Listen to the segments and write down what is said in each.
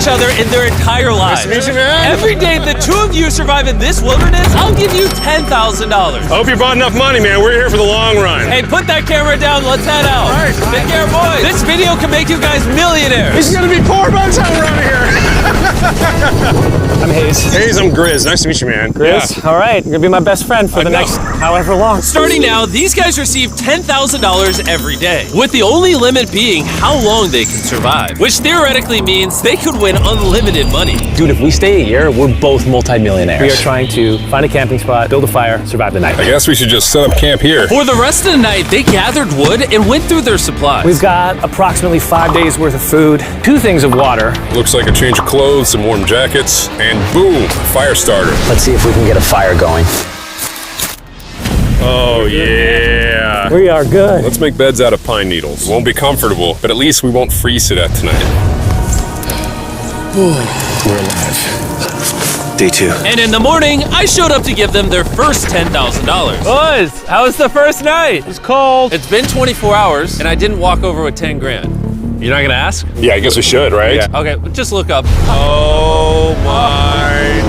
each other in their entire lives. Nice to meet you, man. Every day the two of you survive in this wilderness, I'll give you $10,000. I hope you brought enough money, man. We're here for the long run. Hey, put that camera down. Let's head out. All right. Take care, boys. This video can make you guys millionaires. This is gonna be poor by the time we're out of here. I'm Hayes. Hayes, I'm Grizz. Nice to meet you, man. Grizz? All right, you're gonna be my best friend for the next however long. Starting now, these guys receive $10,000 every day, with the only limit being how long they can survive, which theoretically means they could win unlimited money. Dude, if we stay a year, we're both multi-millionaires. We are trying to find a camping spot, build a fire, survive the night. I guess we should just set up camp here. For the rest of the night, they gathered wood and went through their supplies. We've got approximately 5 days worth of food, 2 things of water. Looks like a change of clothes, some warm jackets, and boom, fire starter. Let's see if we can get a fire going. Oh, yeah. We are good. Let's make beds out of pine needles. Won't be comfortable, but at least we won't freeze to death tonight. We're alive. Day 2. And in the morning, I showed up to give them their first $10,000. Boys, how was the first night? It's cold. It's been 24 hours, and I didn't walk over with 10 grand. You're not gonna ask? Yeah, I guess we should, right? Yeah. Okay, just look up. Oh, my.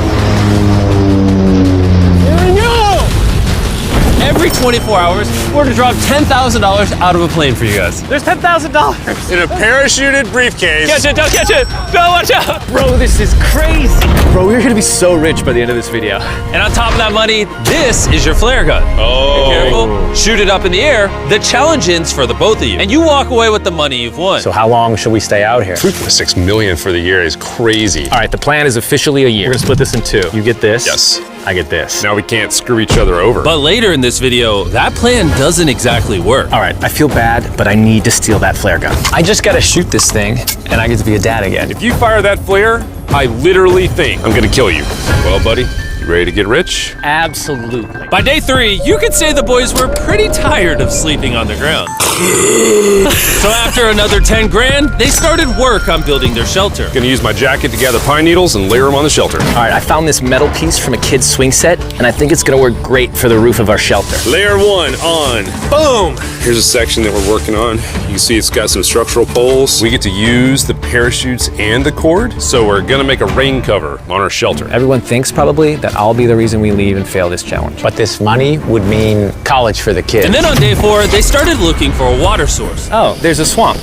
Every 24 hours, we're gonna drop $10,000 out of a plane for you guys. There's $10,000. In a parachuted briefcase. Catch it, don't catch it! Don't watch out! Bro, this is crazy. Bro, we're gonna be so rich by the end of this video. And on top of that money, this is your flare gun. Oh. Be careful, shoot it up in the air. The challenge ends for the both of you. And you walk away with the money you've won. So how long should we stay out here? $6 million for the year is crazy. All right, the plan is officially a year. We're gonna split this in 2. You get this. Yes. I get this. Now we can't screw each other over. But later in this video, that plan doesn't exactly work. All right, I feel bad, but I need to steal that flare gun. I just gotta shoot this thing, and I get to be a dad again. If you fire that flare, I literally think I'm gonna kill you. Well, buddy, you ready to get rich? Absolutely. By day 3, you could say the boys were pretty tired of sleeping on the ground. So after another 10 grand, they started work on building their shelter. Gonna use my jacket to gather pine needles and layer them on the shelter. All right, I found this metal piece from a kid's swing set, and I think it's gonna work great for the roof of our shelter. Layer 1 on. Boom! Here's a section that we're working on. You can see it's got some structural poles. We get to use the parachutes and the cord, so we're gonna make a rain cover on our shelter. Everyone thinks probably that I'll be the reason we leave and fail this challenge. But this money would mean college for the kids. And then on day 4, they started looking for a water source. Oh, there's a swamp.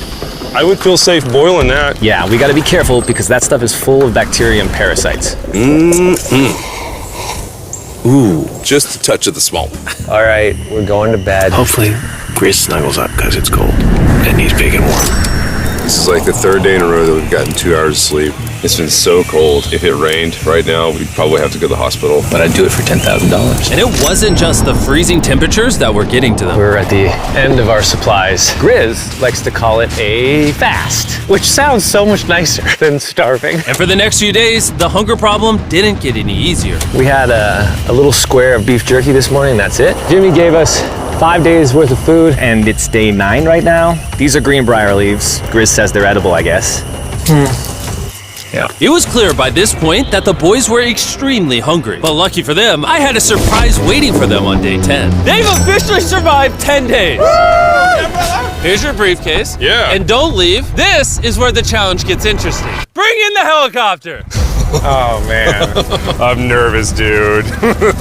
I would feel safe boiling that. Yeah, we gotta be careful because that stuff is full of bacteria and parasites. Ooh, just a touch of the swamp. All right, we're going to bed. Hopefully, Grizz snuggles up because it's cold and he's big and warm. This is like the 3rd day in a row that we've gotten 2 hours of sleep. It's been so cold. If it rained right now, we'd probably have to go to the hospital. But I'd do it for $10,000. And it wasn't just the freezing temperatures that were getting to them. We're at the end of our supplies. Grizz likes to call it a fast, which sounds so much nicer than starving. And for the next few days, the hunger problem didn't get any easier. We had a little square of beef jerky this morning, that's it. Jimmy gave us 5 days worth of food. And it's day 9 right now. These are greenbrier leaves. Grizz says they're edible, I guess. Yeah. It was clear by this point that the boys were extremely hungry. But lucky for them, I had a surprise waiting for them on day 10. They've officially survived 10 days. Here's your briefcase. Yeah. And don't leave. This is where the challenge gets interesting. Bring in the helicopter. Oh, man. I'm nervous, dude.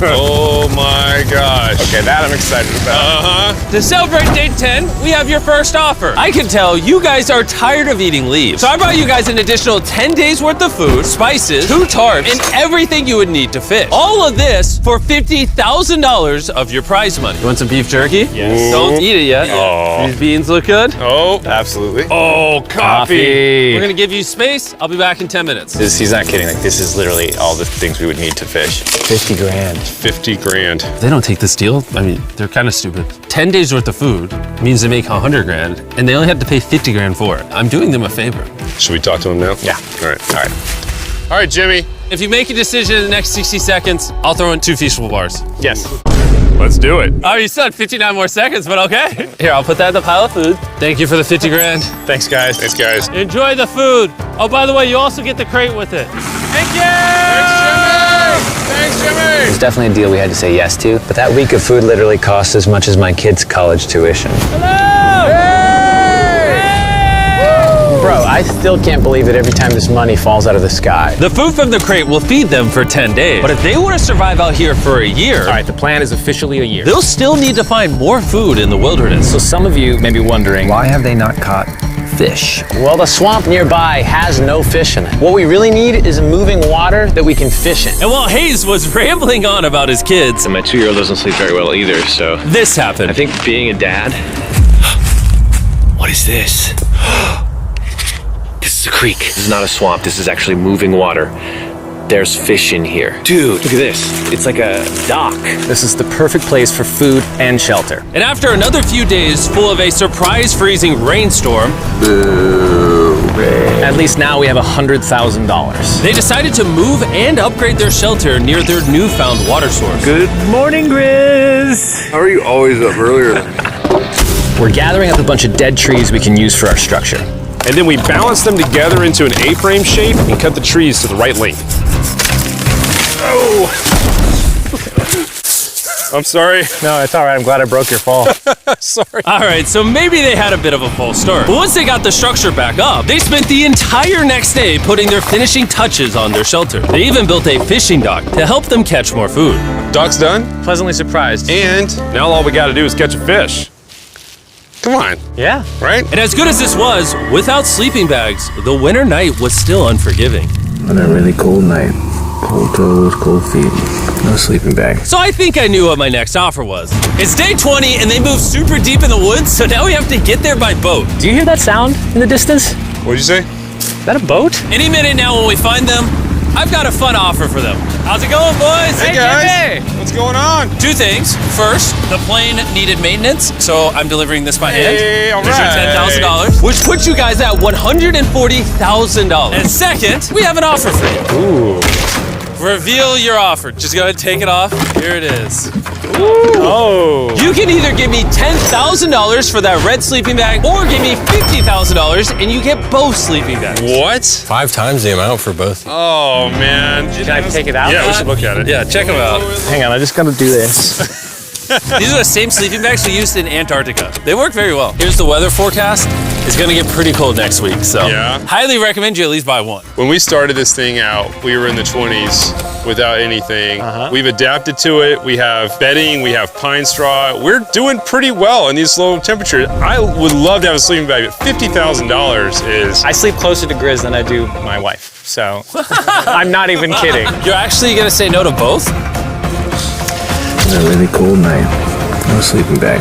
Oh, my gosh. Okay, that I'm excited about. To celebrate day 10, we have your first offer. I can tell you guys are tired of eating leaves. So I brought you guys an additional 10 days worth of food, spices, 2 tarps, and everything you would need to fish. All of this for $50,000 of your prize money. You want some beef jerky? Yes. Don't eat it yet. Oh. These beans look good. Oh, absolutely. Oh, We're gonna give you space. I'll be back in 10 minutes. He's not kidding. Like, this is literally all the things we would need to fish. 50 grand. 50 grand. If they don't take this deal, I mean, they're kind of stupid. 10 days worth of food means they make 100 grand, and they only have to pay 50 grand for it. I'm doing them a favor. Should we talk to him now? Yeah. All right. All right. All right, Jimmy. If you make a decision in the next 60 seconds, I'll throw in 2 Feastable bars. Yes. Let's do it. Oh, you said 59 more seconds, but okay. Here, I'll put that in the pile of food. Thank you for the 50 grand. Thanks, guys. Thanks, guys. Enjoy the food. Oh, by the way, you also get the crate with it. Thank you! Thanks, Jimmy! It was definitely a deal we had to say yes to, but that week of food literally cost as much as my kids' college tuition. Hello! Bro, I still can't believe that every time this money falls out of the sky. The food from the crate will feed them for 10 days. But if they want to survive out here for a year, All right, the plan is officially a year. they'll still need to find more food in the wilderness. So some of you may be wondering, Why have they not caught fish? well, the swamp nearby has no fish in it. What we really need is moving water that we can fish in. And while Hayes was rambling on about his kids, And my 2-year-old doesn't sleep very well either, so this happened. I think being a dad. What is this? This is a creek. This is not a swamp. This is actually moving water. There's fish in here. Dude, look at this. It's like a dock. This is the perfect place for food and shelter. And after another few days full of a surprise freezing rainstorm, At least now we have $100,000. they decided to move and upgrade their shelter near their newfound water source. Good morning, Grizz. How are you always up earlier? We're gathering up a bunch of dead trees we can use for our structure. And then we balance them together into an A-frame shape and cut the trees to the right length. Oh! I'm sorry. No, it's all right. I'm glad I broke your fall. Sorry. All right, so maybe they had a bit of a false start. But once they got the structure back up, they spent the entire next day putting their finishing touches on their shelter. They even built a fishing dock to help them catch more food. Dock's done, Pleasantly surprised. and now all we gotta do is catch a fish. Come on, Yeah. right? And as good as this was, without sleeping bags, the winter night was still unforgiving. On a really cold night. Cold toes, cold feet. No sleeping bag. So I think I knew what my next offer was. It's day 20 and they moved super deep in the woods, so now we have to get there by boat. Do you hear that sound in the distance? What'd you say? Is that a boat? Any minute now when we find them, I've got a fun offer for them. How's it going, boys? Hey guys, what's going on? Two things. First, the plane needed maintenance, so I'm delivering this by hand. Hey, all Here's your right. $10,000, which puts you guys at $140,000. And second, we have an offer for you. Ooh. Reveal your offer. Just go ahead and take it off. Here it is. Oh. You can either give me $10,000 for that red sleeping bag, or give me $50,000 and you get both sleeping bags. What? 5 times the amount for both. Oh man. Can I take it out? Yeah, we should look at it. Yeah, check them out. Hang on, I just gotta do this. These are the same sleeping bags we used in Antarctica. They work very well. Here's the weather forecast. It's gonna get pretty cold next week, so Yeah. highly recommend you at least buy one. When we started this thing out, we were in the 20s without anything. We've adapted to it. We have bedding, we have pine straw. We're doing pretty well in these low temperatures. I would love to have a sleeping bag, but $50,000 is. I sleep closer to Grizz than I do my wife, so I'm not even kidding. You're actually gonna say no to both? On a really cold night. No sleeping bag.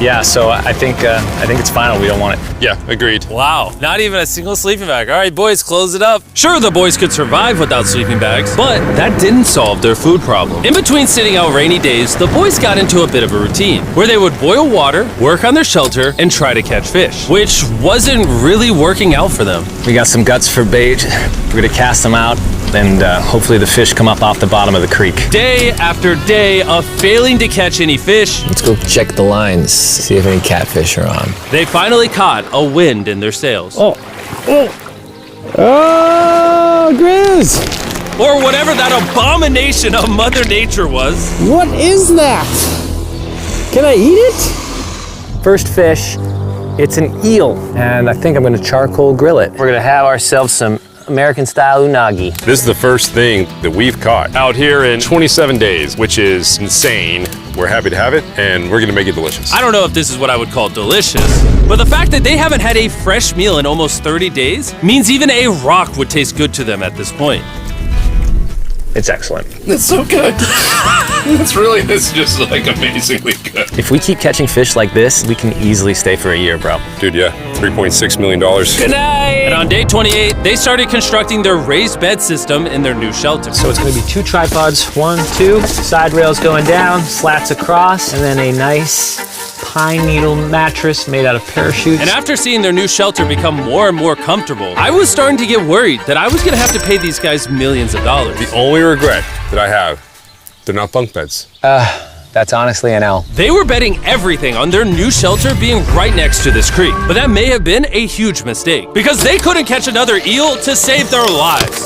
Yeah, so I think it's final. We don't want it. Yeah, agreed. Wow, not even a single sleeping bag. All right, boys, close it up. Sure, the boys could survive without sleeping bags, but that didn't solve their food problem. In between sitting out rainy days, the boys got into a bit of a routine where they would boil water, work on their shelter, and try to catch fish, which wasn't really working out for them. We got some guts for bait. We're gonna cast them out, and hopefully the fish come up off the bottom of the creek. Day after day of failing to catch any fish, Let's go check the lines, see if any catfish are on. they finally caught a wind in their sails. Oh, Grizz! Or whatever that abomination of Mother Nature was. What is that? Can I eat it? First fish, it's an eel, and I think I'm gonna charcoal grill it. We're gonna have ourselves some American-style unagi. This is the first thing that we've caught out here in 27 days, which is insane. We're happy to have it, and we're gonna make it delicious. I don't know if this is what I would call delicious, but the fact that they haven't had a fresh meal in almost 30 days means even a rock would taste good to them at this point. It's excellent. It's so good. It's just like amazingly good. If we keep catching fish like this, we can easily stay for a year, bro. Dude, yeah, $3.6 million. Good night! And on day 28, they started constructing their raised bed system in their new shelter. So it's gonna be 2 tripods, 1, 2, side rails going down, slats across, and then a nice pine needle mattress made out of parachutes. And after seeing their new shelter become more and more comfortable, I was starting to get worried that I was gonna have to pay these guys millions of dollars. The only regret that I have, they're not bunk beds. That's honestly an L. They were betting everything on their new shelter being right next to this creek, but that may have been a huge mistake because they couldn't catch another eel to save their lives.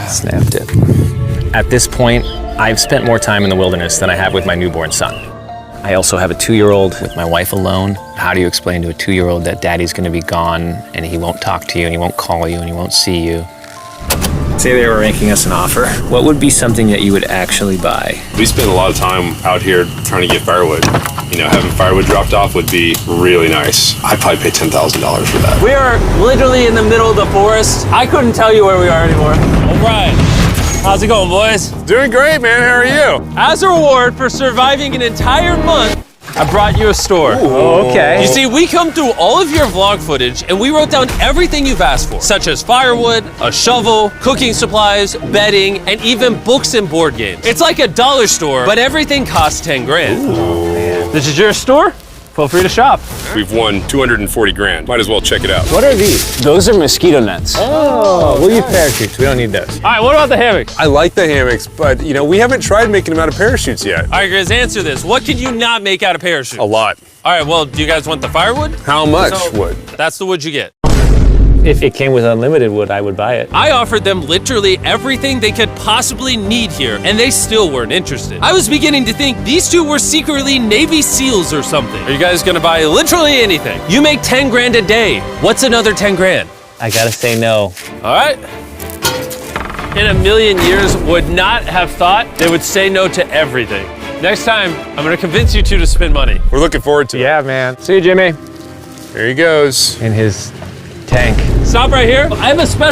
Snapped it. At this point, I've spent more time in the wilderness than I have with my newborn son. I also have a 2-year-old with my wife alone. How do you explain to a 2-year-old that daddy's gonna be gone and he won't talk to you and he won't call you and he won't see you? Say they were making us an offer. What would be something that you would actually buy? We spend a lot of time out here trying to get firewood. You know, having firewood dropped off would be really nice. I'd probably pay $10,000 for that. We are literally in the middle of the forest. I couldn't tell you where we are anymore. All right. How's it going, boys? Doing great, man. How are you? As a reward for surviving an entire month, I brought you a store. Oh, okay. You see, we come through all of your vlog footage and we wrote down everything you've asked for, such as firewood, a shovel, cooking supplies, bedding, and even books and board games. It's like a dollar store, but everything costs 10 grand. Oh, man. This is your store? Feel free to shop. We've won 240 grand. Might as well check it out. What are these? Those are mosquito nets. Oh, we'll use parachutes. We don't need those. All right, what about the hammocks? I like the hammocks, but you know, we haven't tried making them out of parachutes yet. All right, guys, answer this. What can you not make out of parachutes? A lot. All right, well, do you guys want the firewood? How much So- wood? That's the wood you get. If it came with unlimited wood, I would buy it. I offered them literally everything they could possibly need here, and they still weren't interested. I was beginning to think these two were secretly Navy SEALs or something. Are you guys gonna buy literally anything? You make 10 grand a day. What's another 10 grand? I gotta say no. All right. In a million years, would not have thought they would say no to everything. Next time, I'm gonna convince you two to spend money. We're looking forward to it. Yeah, man. See you, Jimmy. There he goes. In his tank. Stop right here. I have a special